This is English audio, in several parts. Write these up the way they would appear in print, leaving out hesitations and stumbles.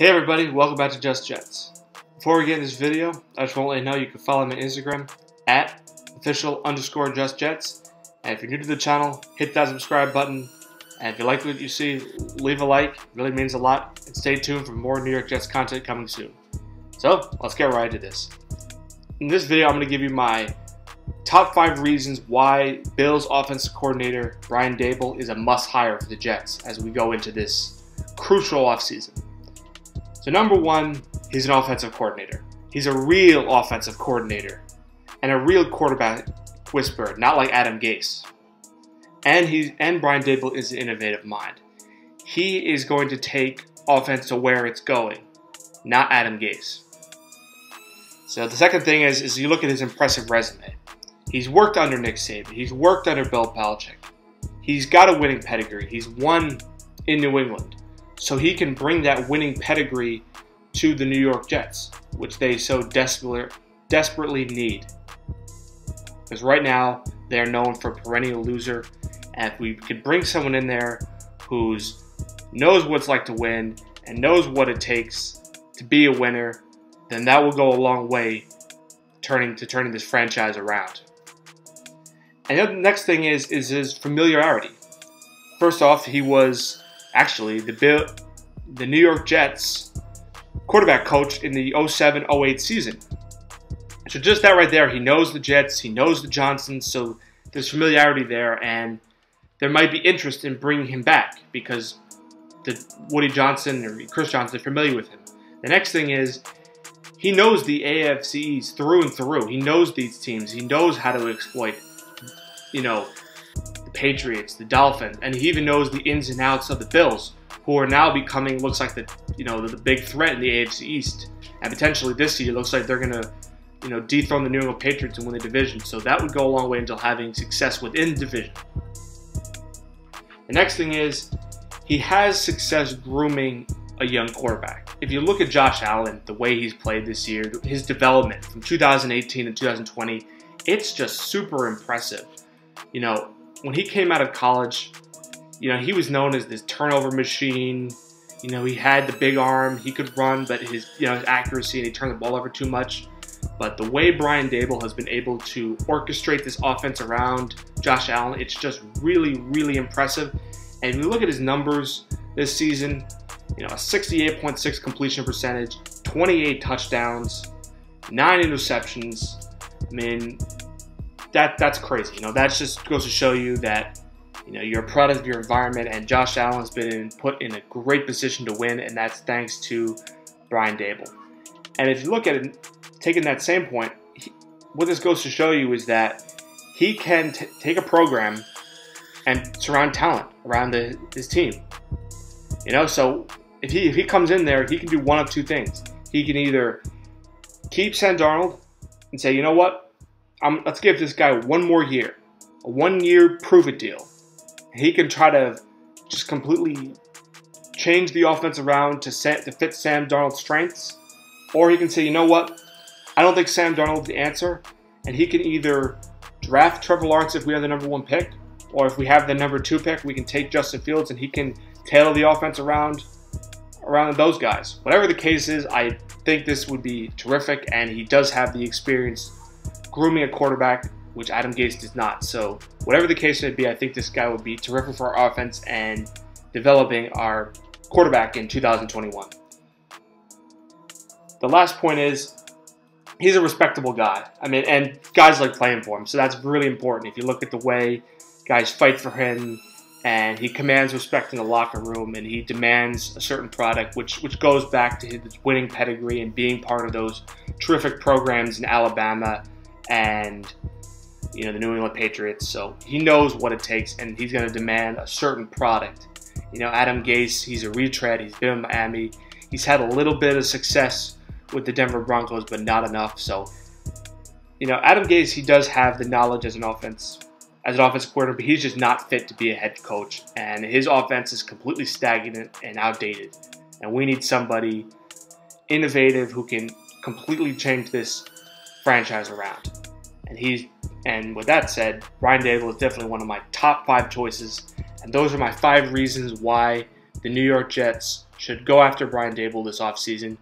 Hey everybody, welcome back to Just Jets. Before we get in this video, I just want to let you know you can follow me on Instagram at official_JustJets. And if you're new to the channel, hit that subscribe button. And if you like what you see, leave a like. It really means a lot. And stay tuned for more New York Jets content coming soon. So, let's get right into this. In this video, I'm going to give you my top 5 reasons why Bills offensive coordinator Brain Daboll is a must-hire for the Jets as we go into this crucial offseason. So number 1, he's an offensive coordinator. He's a real offensive coordinator and a real quarterback whisperer, not like Adam Gase. And Brain Daboll is an innovative mind. He is going to take offense to where it's going, not Adam Gase. So the second thing is you look at his impressive resume. He's worked under Nick Saban. He's worked under Bill Belichick. He's got a winning pedigree. He's won in New England. So he can bring that winning pedigree to the New York Jets, which they so desperately need. Because right now, they're known for perennial loser. And if we could bring someone in there who knows what it's like to win and knows what it takes to be a winner, then that will go a long way turning this franchise around. And the next thing is his familiarity. First off, he was actually the New York Jets quarterback coach in the 07-08 season. So just that right there, he knows the Jets, he knows the Johnsons, so there's familiarity there, and there might be interest in bringing him back because Woody Johnson or Chris Johnson are familiar with him. The next thing is he knows the AFC East through and through. He knows these teams. He knows how to exploit, the Patriots, the Dolphins, and he even knows the ins and outs of the Bills, who are now becoming, looks like the big threat in the AFC East. And potentially this year looks like they're going to, dethrone the New England Patriots and win the division. So that would go a long way until having success within the division. The next thing is he has success grooming a young quarterback. If you look at Josh Allen, the way he's played this year, his development from 2018 to 2020, it's just super impressive. When he came out of college, he was known as this turnover machine. He had the big arm, he could run, but his accuracy, and he turned the ball over too much. But the way Brain Daboll has been able to orchestrate this offense around Josh Allen, it's just really, really impressive. And if you look at his numbers this season, a 68.6 completion percentage, 28 touchdowns, 9 interceptions. I mean, that's crazy. That just goes to show you that you're a product of your environment, and Josh Allen's been put in a great position to win, and that's thanks to Brain Daboll. And if you look at it, taking that same point, what this goes to show you is that he can take a program and surround talent around his team. So if he comes in there, he can do one of two things. He can either keep Sam Darnold and say, you know what, let's give this guy one more year, a 1-year prove-it deal. He can try to just completely change the offense around to fit Sam Darnold's strengths. Or he can say, you know what, I don't think Sam Darnold's the answer. And he can either draft Trevor Lawrence if we have the number 1 pick, or if we have the number 2 pick, we can take Justin Fields and he can tailor the offense around those guys. Whatever the case is, I think this would be terrific, and he does have the experience grooming a quarterback, which Adam Gase does not. So whatever the case may be, I think this guy would be terrific for our offense and developing our quarterback in 2021. The last point is he's a respectable guy. And guys like playing for him, so that's really important. If you look at the way guys fight for him, and he commands respect in the locker room, and he demands a certain product, which goes back to his winning pedigree and being part of those terrific programs in Alabama and the New England Patriots. So he knows what it takes, and he's going to demand a certain product. Adam Gase, he's a retread. He's been in Miami. He's had a little bit of success with the Denver Broncos, but not enough. So, Adam Gase, he does have the knowledge as an offensive coordinator, but he's just not fit to be a head coach. And his offense is completely stagnant and outdated. And we need somebody innovative who can completely change this franchise around. And with that said, Brain Daboll is definitely one of my top 5 choices. And those are my 5 reasons why the New York Jets should go after Brian Daboll this offseason.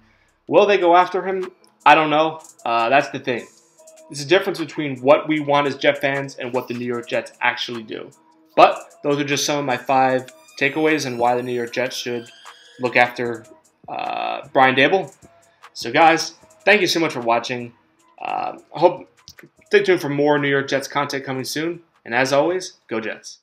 Will they go after him? I don't know. That's the thing. There's a difference between what we want as Jet fans and what the New York Jets actually do. But those are just some of my 5 takeaways on why the New York Jets should look after Brian Daboll. So guys, thank you so much for watching. I hope stay tuned for more New York Jets content coming soon. And as always, go Jets.